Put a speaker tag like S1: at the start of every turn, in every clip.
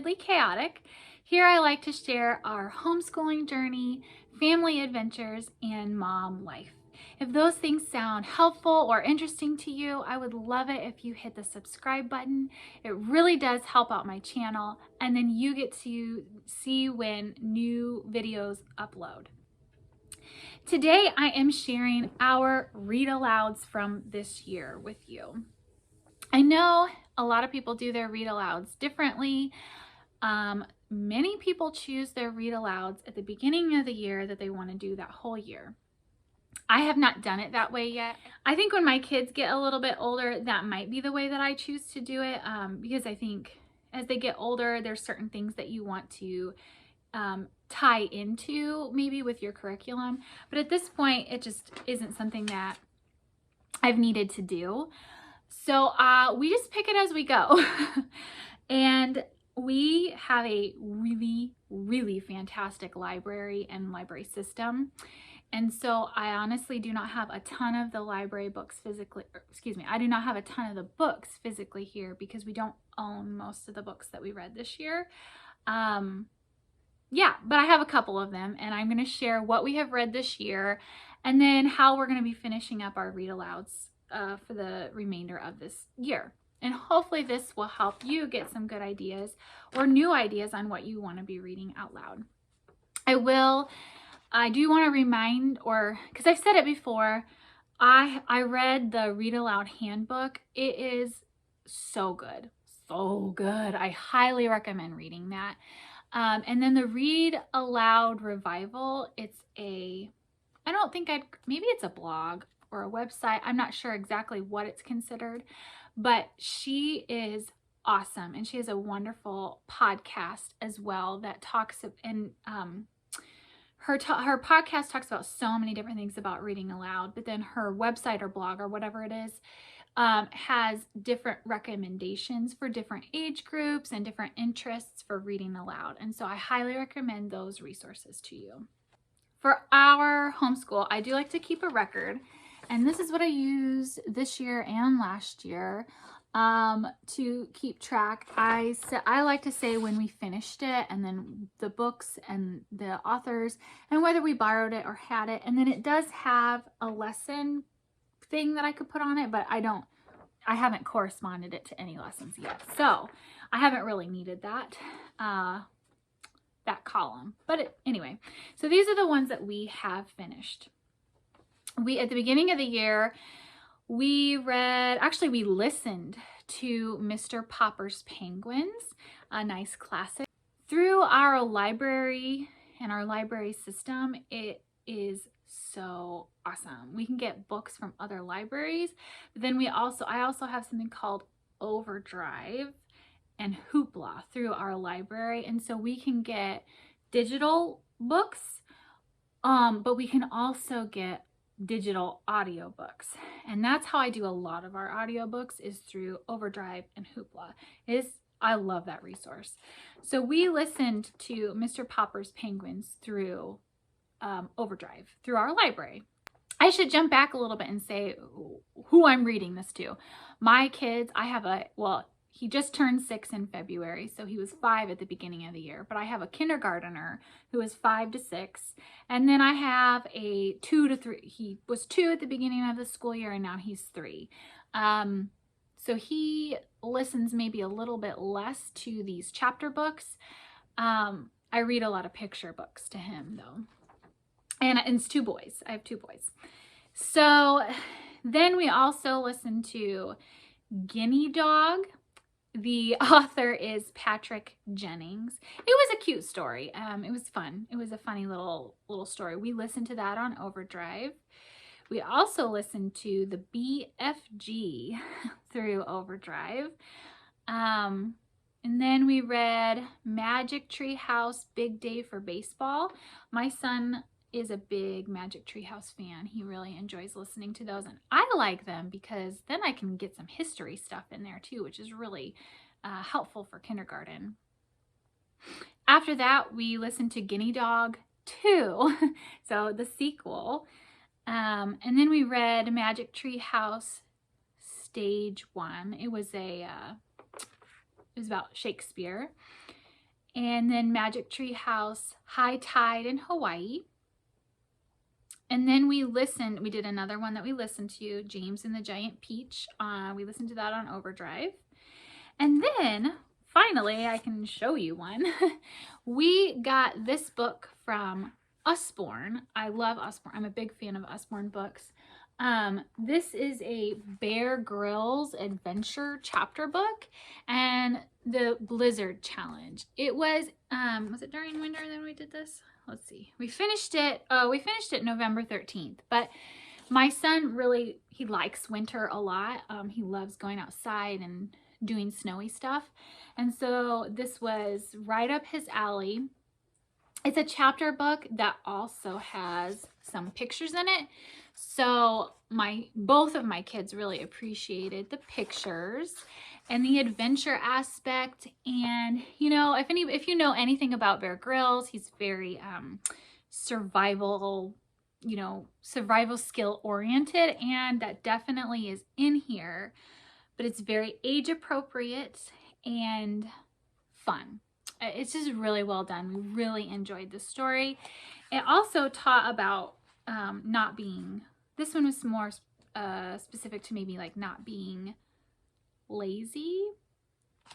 S1: Slightly Chaotic. Here I like to share our homeschooling journey, family adventures, and mom life. If those things sound helpful or interesting to you, I would love it if you hit the subscribe button. It really does help out my channel, and then you get to see when new videos upload. Today I am sharing our read alouds from this year with you. I know a lot of people do their read alouds differently. Many people choose their read alouds at the beginning of the year that they want to do that whole year. I have not done it that way yet. I think when my kids get a little bit older, that might be the way that I choose to do it, because I think as they get older, there's certain things that you want to tie into maybe with your curriculum. But at this point, it just isn't something that I've needed to do. So we just pick it as we go. And we have a really, really fantastic library and library system. And so I honestly do not have a ton of the library books physically, I do not have a ton of the books physically here because we don't own most of the books that we read this year. Yeah, but I have a couple of them, and I'm going to share what we have read this year and then how we're going to be finishing up our read alouds for the remainder of this year. And hopefully this will help you get some good ideas or new ideas on what you want to be reading out loud. I do want to remind, because I've said it before, I read the Read Aloud Handbook. It is so good. So good. I highly recommend reading that. And then the Read Aloud Revival, maybe it's a blog or a website. I'm not sure exactly what it's considered, but she is awesome. And she has a wonderful podcast as well that talks, and her podcast talks about so many different things about reading aloud, but then her website or blog or whatever it is, has different recommendations for different age groups and different interests for reading aloud. And so I highly recommend those resources to you. For our homeschool, I do like to keep a record, and this is what I used this year and last year to keep track. I like to say when we finished it, and then the books and the authors, and whether we borrowed it or had it. And then it does have a lesson thing that I could put on it, but I haven't corresponded it to any lessons yet. So I haven't really needed that column. But anyway, so these are the ones that we have finished. At the beginning of the year, we listened to Mr. Popper's Penguins, a nice classic. Through our library and our library system, it is so awesome. We can get books from other libraries. But then I also have something called Overdrive and Hoopla through our library. And so we can get digital books, but we can also get digital audiobooks. And that's how I do a lot of our audiobooks, is through Overdrive and Hoopla. I love that resource. So we listened to Mr. Popper's Penguins through Overdrive, through our library. I should jump back a little bit and say who I'm reading this to. My kids, he just turned 6 in February, so he was 5 at the beginning of the year. But I have a kindergartner who is 5 to 6, and then I have a 2 to 3. He was 2 at the beginning of the school year, and now he's 3. So he listens maybe a little bit less to these chapter books. I read a lot of picture books to him, though. And it's 2 boys. I have 2 boys. So then we also listen to Guinea Dog. The author is Patrick Jennings. It was a cute story. It was fun. It was a funny little story. We listened to that on Overdrive. We also listened to the BFG through Overdrive. And then we read Magic Tree House, Big Day for Baseball. My son is a big Magic Tree House fan. He really enjoys listening to those, and I like them because then I can get some history stuff in there too, which is really helpful for kindergarten. After that, we listened to Guinea Dog 2, so the sequel, and then we read Magic Tree House Stage 1. It was about Shakespeare. and then Magic Tree House, High Tide in Hawaii. And then we did another one that we listened to, James and the Giant Peach. We listened to that on overdrive. And then finally, I can show you one. We got this book from Usborne. I love Usborne. I'm a big fan of Usborne books. This is a Bear Grylls adventure chapter book and the Blizzard Challenge. It was it during winter that we did this? Let's see. We finished it November 13th, but my son really, he likes winter a lot. He loves going outside and doing snowy stuff. And so this was right up his alley. It's a chapter book that also has some pictures in it. So both of my kids really appreciated the pictures and the adventure aspect. And you know, if you know anything about Bear Grylls, he's very survival skill oriented, and that definitely is in here, but it's very age appropriate and fun. It's just really well done. We really enjoyed the story. It also taught about not being, this one was more specific to maybe like not being lazy,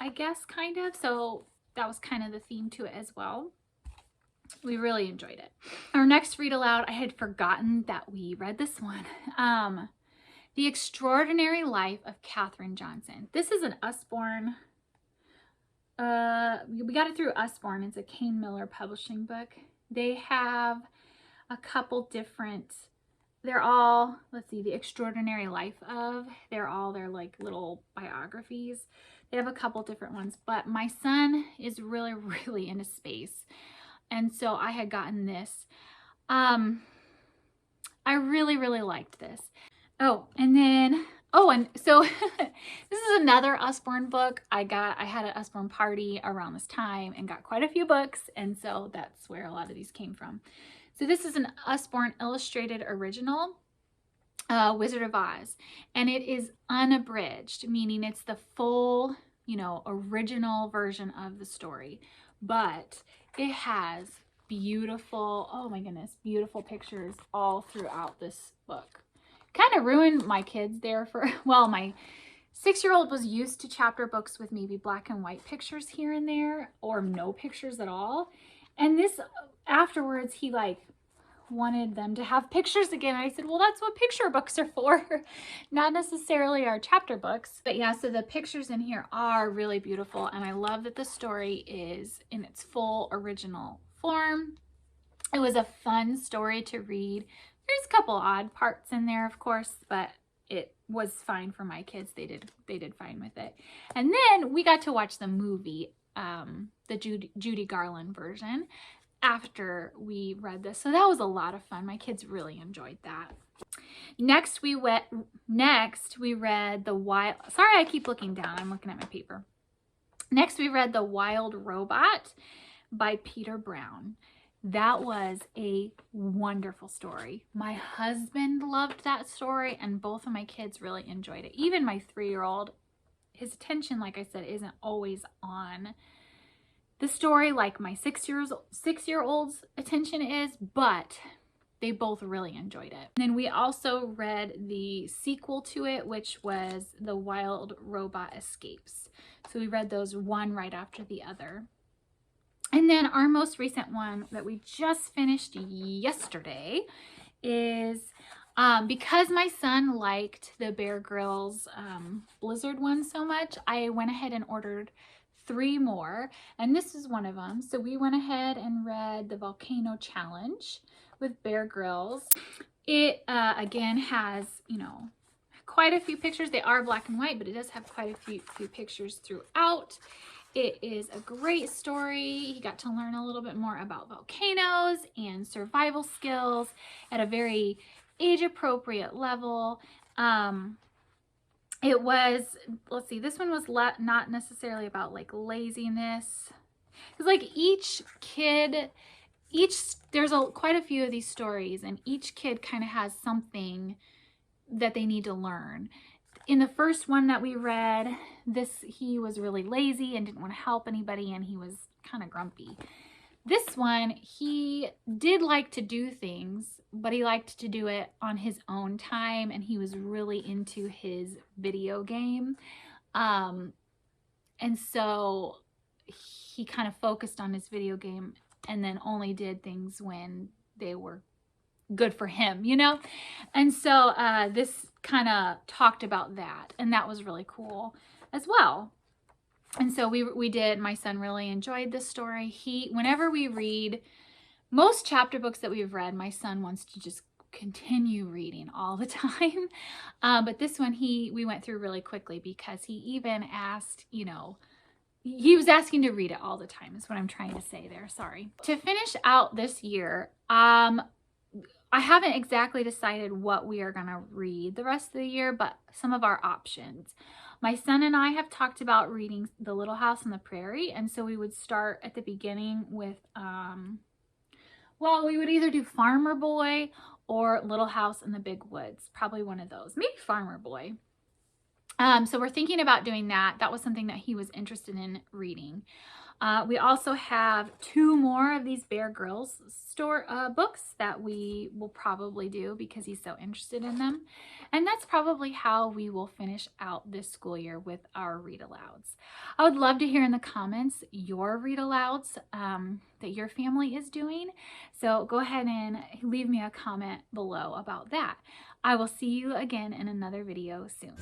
S1: I guess, kind of. So that was kind of the theme to it as well. We really enjoyed it. Our next read aloud, I had forgotten that we read this one. The Extraordinary Life of Katherine Johnson. This is an Usborne. We got it through Usborne. It's a Kane Miller publishing book. They have a couple different, they're all, let's see, The Extraordinary Life of, they're like little biographies. They have a couple different ones, but my son is really, really into space. And so I had gotten this. I really, really liked this. And so this is another Usborne book. I had an Usborne party around this time and got quite a few books. And so that's where a lot of these came from. So this is an Usborne illustrated original, Wizard of Oz. And it is unabridged, meaning it's the full, original version of the story. But it has beautiful, oh my goodness, beautiful pictures all throughout this book. Kind of ruined my kids there well, my 6-year-old was used to chapter books with maybe black and white pictures here and there or no pictures at all. And this, afterwards, he wanted them to have pictures again. I said, well, that's what picture books are for, not necessarily our chapter books. But yeah, so the pictures in here are really beautiful. And I love that the story is in its full original form. It was a fun story to read. There's a couple odd parts in there, of course, but it was fine for my kids. They did fine with it. And then we got to watch the movie, the Judy Garland version, after we read this. So that was a lot of fun. My kids really enjoyed that. Next we read The Wild, sorry, I keep looking down. I'm looking at my paper. Next we read The Wild Robot by Peter Brown. That was a wonderful story. My husband loved that story, and both of my kids really enjoyed it. Even my 3-year-old, his attention, like I said, isn't always on the story like my 6-year-old's attention is, but they both really enjoyed it. And then we also read the sequel to it, which was The Wild Robot Escapes. So we read those one right after the other. And then our most recent one that we just finished yesterday is, because my son liked the Bear Grylls Blizzard one so much, I went ahead and ordered 3 more, and this is one of them. So we went ahead and read the Volcano Challenge with Bear Grylls. It, again, has, quite a few pictures. They are black and white, but it does have quite a few pictures throughout. It is a great story. He got to learn a little bit more about volcanoes and survival skills at a very age-appropriate level. It was, let's see, this one was not necessarily about laziness. Because each kid, there's quite a few of these stories, and each kid kind of has something that they need to learn. In the first one that we read, he was really lazy and didn't want to help anybody, and he was kind of grumpy. This one, he did like to do things, but he liked to do it on his own time, and he was really into his video game. And so he kind of focused on his video game and then only did things when they were good for him, you know? And so this kind of talked about that, and that was really cool as well. And so we did, my son really enjoyed this story. Whenever we read, most chapter books that we've read, my son wants to just continue reading all the time. But this one, we went through really quickly because he even asked, you know, he was asking to read it all the time is what I'm trying to say there, sorry. To finish out this year, I haven't exactly decided what we are gonna read the rest of the year, but some of our options. My son and I have talked about reading The Little House on the Prairie, and so we would start at the beginning with, well, we would either do Farmer Boy or Little House in the Big Woods, probably one of those, maybe Farmer Boy. So we're thinking about doing that. That was something that he was interested in reading. We also have 2 more of these Bear Grylls books that we will probably do because he's so interested in them. And that's probably how we will finish out this school year with our read-alouds. I would love to hear in the comments your read-alouds that your family is doing. So go ahead and leave me a comment below about that. I will see you again in another video soon.